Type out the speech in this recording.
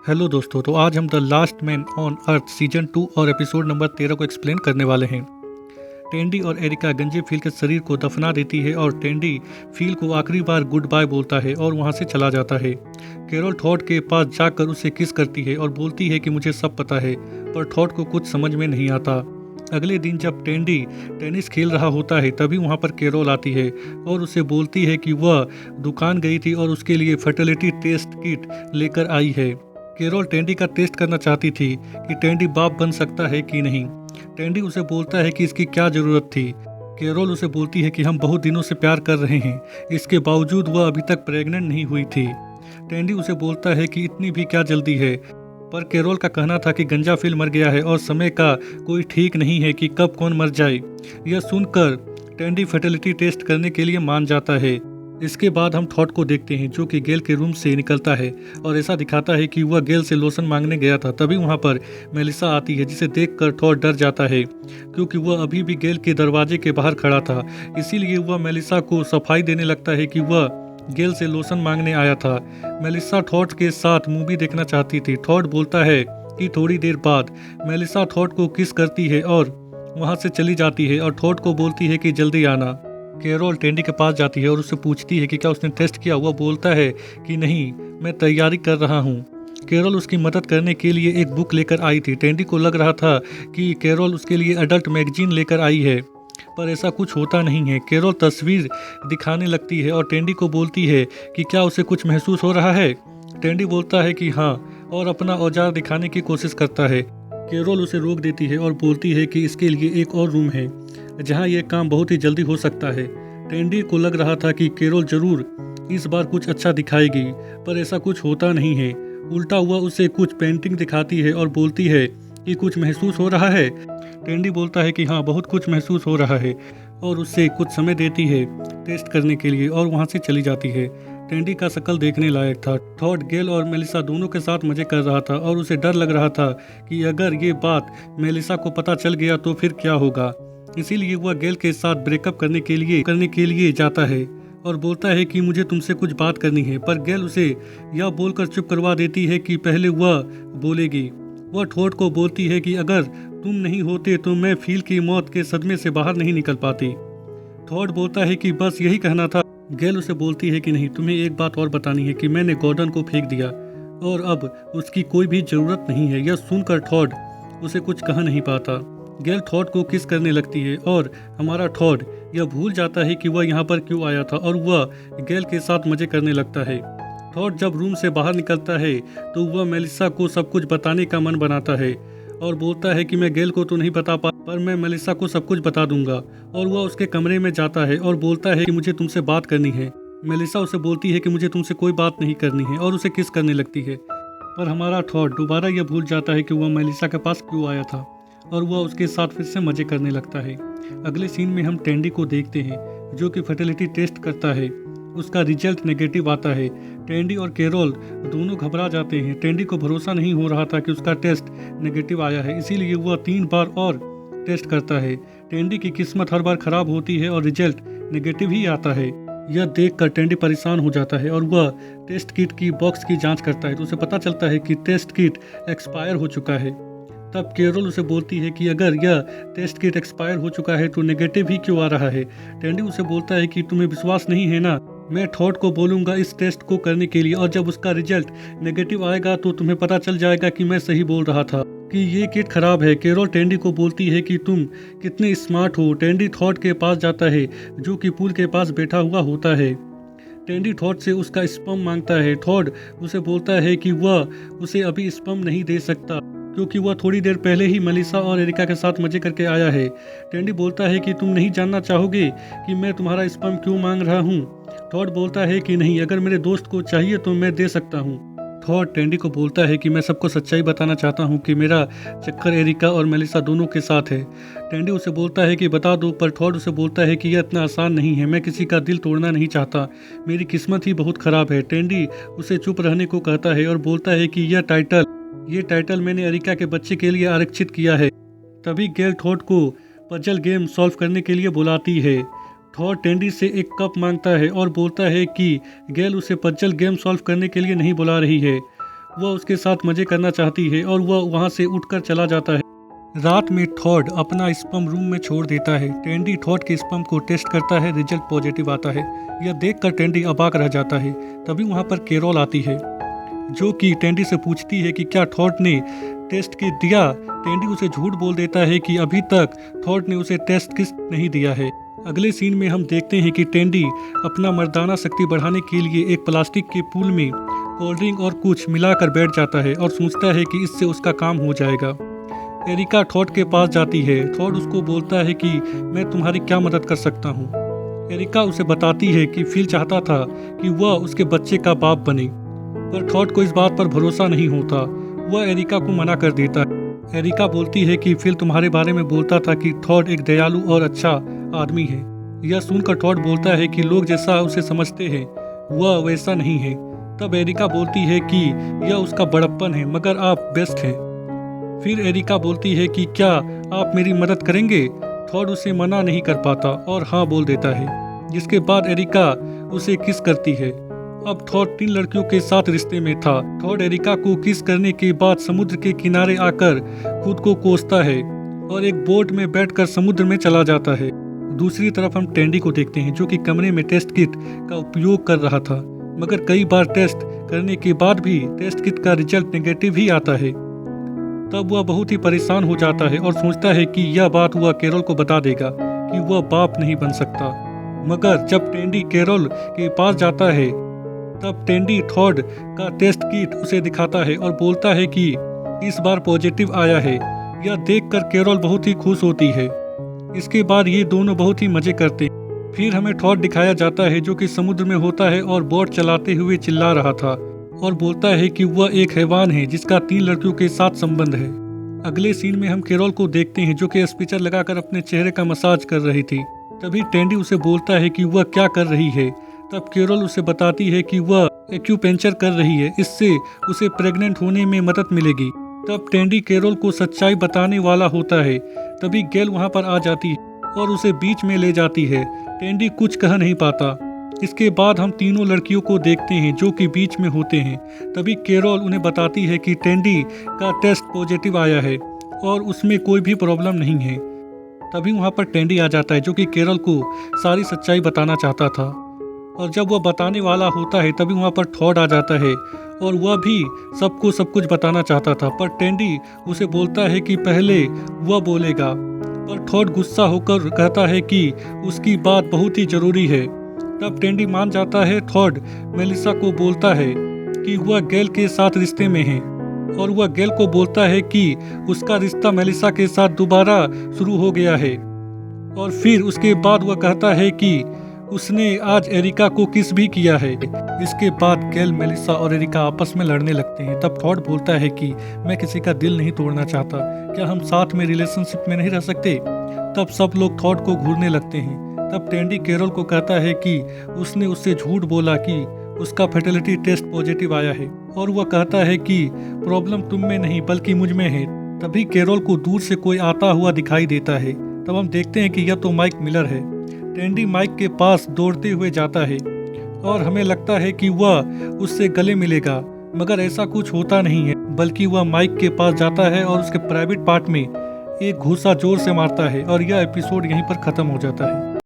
Hello दोस्तों, तो आज हम the last man on earth season 2 और एपिसोड नंबर 13 को एक्सप्लेन करने वाले हैं। टेंडी और एरिका गंजे फील के शरीर को दफना देती है और टेंडी फील को आखिरी बार गुड बाय बोलता है और वहां से चला जाता है। कैरोल थॉड के पास जाकर उसे किस करती है और बोलती है कि मुझे सब पता है, पर थॉड को कुछ समझ में नहीं आता। अगले दिन जब टेंडी टेनिस खेल रहा होता है तभी वहां पर कैरोल आती है और उसे बोलती है कि वह दुकान गई थी और उसके लिए फर्टिलिटी टेस्ट किट लेकर आई है। कैरोल टेंडी का टेस्ट करना चाहती थी कि टेंडी बाप बन सकता है कि नहीं। टेंडी उसे बोलता है कि इसकी क्या ज़रूरत थी। कैरोल उसे बोलती है कि हम बहुत दिनों से प्यार कर रहे हैं, इसके बावजूद वह अभी तक प्रेग्नेंट नहीं हुई थी। टेंडी उसे बोलता है कि इतनी भी क्या जल्दी है, पर कैरोल का कहना था कि गंजा फील मर गया है और समय का कोई ठीक नहीं है कि कब कौन मर जाए। यह सुनकर टेंडी फर्टिलिटी टेस्ट करने के लिए मान जाता है। इसके बाद हम थॉड को देखते हैं जो कि गेल के रूम से निकलता है और ऐसा दिखाता है कि वह गेल से लोशन मांगने गया था। तभी वहां पर मेलिसा आती है जिसे देखकर थॉड डर जाता है क्योंकि वह अभी भी गेल के दरवाजे के बाहर खड़ा था। इसीलिए वह मेलिसा को सफाई देने लगता है कि वह गेल से लोशन मांगने आया था। मेलिसा थॉड के साथ मूवी देखना चाहती थी। थॉड बोलता है कि थोड़ी देर बाद मेलिसा थॉड को किस करती है और वहां से चली जाती है और थॉड को बोलती है कि जल्दी आना। कैरोल टेंडी के पास जाती है और उससे पूछती है कि क्या उसने टेस्ट किया। वह बोलता है कि नहीं, मैं तैयारी कर रहा हूँ। कैरोल उसकी मदद करने के लिए एक बुक लेकर आई थी। टेंडी को लग रहा था कि कैरोल उसके लिए अडल्ट मैगजीन लेकर आई है, पर ऐसा कुछ होता नहीं है। कैरोल तस्वीर दिखाने लगती है और टेंडी को बोलती है कि क्या उसे कुछ महसूस हो रहा है। टेंडी बोलता है कि हाँ और अपना औजार दिखाने की कोशिश करता है। कैरोल उसे रोक देती है और बोलती है कि इसके लिए एक और रूम है जहां यह काम बहुत ही जल्दी हो सकता है। टेंडी को लग रहा था कि कैरोल जरूर इस बार कुछ अच्छा दिखाएगी, पर ऐसा कुछ होता नहीं है। उल्टा हुआ उसे कुछ पेंटिंग दिखाती है और बोलती है कि कुछ महसूस हो रहा है। टेंडी बोलता है कि हाँ, बहुत कुछ महसूस हो रहा है और उससे कुछ समय देती है टेस्ट करने के लिए और वहाँ से चली जाती है। टेंडी का शक्ल देखने लायक था। थॉड, गेल और मेलिसा दोनों के साथ मजे कर रहा था और उसे डर लग रहा था कि अगर ये बात मेलिसा को पता चल गया तो फिर क्या होगा। इसीलिए वह गेल के साथ ब्रेकअप करने के लिए जाता है और बोलता है कि मुझे तुमसे कुछ बात करनी है, पर गेल उसे यह बोलकर चुप करवा देती है कि पहले वह बोलेगी। वह थॉड को बोलती है कि अगर तुम नहीं होते तो मैं फील की मौत के सदमे से बाहर नहीं निकल पाती। थॉड बोलता है कि बस यही कहना था। गेल उसे बोलती है कि नहीं, तुम्हें एक बात और बतानी है कि मैंने गॉर्डन को फेंक दिया और अब उसकी कोई भी जरूरत नहीं है। यह सुनकर थॉड उसे कुछ कह नहीं पाता। गेल थॉड को किस करने लगती है और हमारा थॉड यह भूल जाता है कि वह यहाँ पर क्यों आया था और वह गेल के साथ मजे करने लगता है। थॉड जब रूम से बाहर निकलता है तो वह मेलिसा को सब कुछ बताने का मन बनाता है और बोलता है कि मैं गेल को तो नहीं बता पा, पर मैं मेलिसा को सब कुछ बता दूंगा। और वह उसके कमरे में जाता है और बोलता है कि मुझे तुमसे बात करनी है। मेलिसा उसे बोलती है कि मुझे तुमसे कोई बात नहीं करनी है और उसे किस करने लगती है, पर हमारा थॉड दोबारा यह भूल जाता है कि वह मेलिसा के पास क्यों आया था और वह उसके साथ फिर से मजे करने लगता है। अगले सीन में हम टेंडी को देखते हैं जो कि फर्टिलिटी टेस्ट करता है। उसका रिजल्ट नेगेटिव आता है। टेंडी और कैरोल दोनों घबरा जाते हैं। टेंडी को भरोसा नहीं हो रहा था कि उसका टेस्ट नेगेटिव आया है, इसीलिए वह 3 बार और टेस्ट करता है। टेंडी की किस्मत हर बार खराब होती है और रिजल्ट नेगेटिव ही आता है। यह देखकर टेंडी परेशान हो जाता है और वह टेस्ट किट की बॉक्स की जांच करता है तो उसे पता चलता है कि टेस्ट किट एक्सपायर हो चुका है। तब कैरोल उसे बोलती है कि अगर यह टेस्ट किट एक्सपायर हो चुका है तो नेगेटिव ही क्यों आ रहा है। टेंडी उसे बोलता है कि तुम्हें विश्वास नहीं है ना, मैं थॉड को बोलूँगा इस टेस्ट को करने के लिए और जब उसका रिजल्ट नेगेटिव आएगा तो तुम्हें पता चल जाएगा कि मैं सही बोल रहा था कि ये किट खराब है। कैरोल टेंडी को बोलती है कि तुम कितने स्मार्ट हो। टेंडी थॉड के पास जाता है जो कि पूल के पास बैठा हुआ होता है। टेंडी थॉड से उसका स्पर्म मांगता है। थॉड उसे बोलता है कि वह उसे अभी स्पर्म नहीं दे सकता क्योंकि वह थोड़ी देर पहले ही मेलिसा और एरिका के साथ मजे करके आया है। टेंडी बोलता है कि तुम नहीं जानना चाहोगे कि मैं तुम्हारा स्पर्म क्यों मांग रहा हूँ। थॉड बोलता है कि नहीं, अगर मेरे दोस्त को चाहिए तो मैं दे सकता हूँ। थॉड टेंडी को बोलता है कि मैं सबको सच्चाई बताना चाहता हूँ कि मेरा चक्कर एरिका और मेलिसा दोनों के साथ है। टेंडी उसे बोलता है कि बता दो, पर थॉड उसे बोलता है कि यह इतना आसान नहीं है। मैं किसी का दिल तोड़ना नहीं चाहता, मेरी किस्मत ही बहुत खराब है। टेंडी उसे चुप रहने को कहता है और बोलता है कि ये टाइटल मैंने एरिका के बच्चे के लिए आरक्षित किया है। तभी गेल थॉड को पजल गेम सॉल्व करने के लिए बुलाती है। थॉड टेंडी से एक कप मांगता है और बोलता है कि गेल उसे पजल गेम सॉल्व करने के लिए नहीं बुला रही है, वह उसके साथ मजे करना चाहती है और वह वहाँ से उठकर चला जाता है। रात में टॉड अपना स्पर्म रूम में छोड़ देता है। टेंडी टॉड के स्पर्म को टेस्ट करता है, रिजल्ट पॉजिटिव आता है। यह देखकर टेंडी अबाक रह जाता है। तभी वहाँ पर कैरोल आती है, जो कि टेंडी से पूछती है कि क्या टॉड ने टेस्ट किट दिया। टेंडी उसे झूठ बोल देता है कि अभी तक टॉड ने उसे टेस्ट किट नहीं दिया है। अगले सीन में हम देखते हैं कि टेंडी अपना मर्दाना शक्ति बढ़ाने के लिए एक प्लास्टिक के पूल में कोल्ड ड्रिंक और कुछ मिलाकर बैठ जाता है और सोचता है कि इससे उसका काम हो जाएगा। एरिका टॉड के पास जाती है। टॉड उसको बोलता है कि मैं तुम्हारी क्या मदद कर सकता हूँ। एरिका उसे बताती है कि फिल चाहता था कि वह उसके बच्चे का बाप बने, पर टॉड को इस बात पर भरोसा नहीं होता। वह एरिका को मना कर देता है। एरिका बोलती है कि फिल तुम्हारे बारे में बोलता था कि टॉड एक दयालु और अच्छा आदमी है। यह सुनकर टॉड बोलता है कि लोग जैसा उसे समझते हैं वह वैसा नहीं है। तब एरिका बोलती है कि यह उसका बड़प्पन है, मगर आप बेस्ट हैं। फिर एरिका बोलती है कि क्या आप मेरी मदद करेंगे। टॉड उसे मना नहीं कर पाता और हाँ बोल देता है, जिसके बाद एरिका उसे किस करती है। अब टॉड 3 लड़कियों के साथ रिश्ते में था। टॉड एरिका को किस करने के बाद समुद्र के किनारे आकर खुद को कोसता है और एक बोट में बैठकर समुद्र में चला जाता है। दूसरी तरफ हम टेंडी को देखते हैं, जो कि कमरे में टेस्ट किट का उपयोग कर रहा था, मगर कई बार टेस्ट करने के बाद भी टेस्ट किट का रिजल्ट नेगेटिव ही आता है। तब वह बहुत ही परेशान हो जाता है और सोचता है कि यह बात वह कैरोल को बता देगा कि वह बाप नहीं बन सकता। मगर जब टेंडी कैरोल के पास जाता है, तब टेंडी टॉड का टेस्ट किट उसे दिखाता है और बोलता है कि इस बार पॉजिटिव आया है। यह देखकर कैरोल बहुत ही खुश होती है। इसके बाद ये दोनों बहुत ही मजे करते हैं। फिर हमें टॉड दिखाया जाता है, जो कि समुद्र में होता है और बोट चलाते हुए चिल्ला रहा था और बोलता है कि वह एक हैवान है जिसका 3 लड़कियों के साथ संबंध है। अगले सीन में हम कैरोल को देखते हैं, जो कि स्पीकर लगाकर अपने चेहरे का मसाज कर रही थी। तभी टेंडी उसे बोलता है कि वह क्या कर रही है। तब कैरोल उसे बताती है कि वह एक्यूपेंचर कर रही है, इससे उसे प्रेग्नेंट होने में मदद मिलेगी। तब टेंडी कैरोल को सच्चाई बताने वाला होता है। तभी गैल वहां पर आ जाती है और उसे बीच में ले जाती है। टेंडी कुछ कह नहीं पाता। इसके बाद हम तीनों लड़कियों को देखते हैं, जो कि बीच में होते हैं। तभी कैरोल उन्हें बताती है कि टेंडी का टेस्ट पॉजिटिव आया है और उसमें कोई भी प्रॉब्लम नहीं है। तभी वहां पर टेंडी आ जाता है, जो कि कैरोल को सारी सच्चाई बताना चाहता था। और जब वह बताने वाला होता है, तभी वहाँ पर टॉड आ जाता है और वह भी सबको सब कुछ बताना चाहता था, पर टेंडी उसे बोलता है कि पहले वह बोलेगा। पर टॉड गुस्सा होकर कहता है कि उसकी बात बहुत ही जरूरी है। तब टेंडी मान जाता है। टॉड मेलिसा को बोलता है कि वह गैल के साथ रिश्ते में है और वह गैल को बोलता है कि उसका रिश्ता मेलिसा के साथ दोबारा शुरू हो गया है। और फिर उसके बाद वह कहता है कि उसने आज एरिका को किस भी किया है। इसके बाद गैल, मेलिसा और एरिका आपस में लड़ने लगते हैं। तब टॉड बोलता है कि मैं किसी का दिल नहीं तोड़ना चाहता, क्या हम साथ में रिलेशनशिप में नहीं रह सकते। तब सब लोग टॉड को घूरने लगते हैं। तब टेंडी कैरोल को कहता है कि उसने उससे झूठ बोला कि उसका फर्टिलिटी टेस्ट पॉजिटिव आया है और वह कहता है कि प्रॉब्लम तुम में नहीं बल्कि मुझ में है। तभी कैरोल को दूर से कोई आता हुआ दिखाई देता है। तब हम देखते हैं कि यह तो माइक मिलर है। टेंडी माइक के पास दौड़ते हुए जाता है और हमें लगता है कि वह उससे गले मिलेगा, मगर ऐसा कुछ होता नहीं है, बल्कि वह माइक के पास जाता है और उसके प्राइवेट पार्ट में एक घूसा जोर से मारता है और यह एपिसोड यहीं पर खत्म हो जाता है।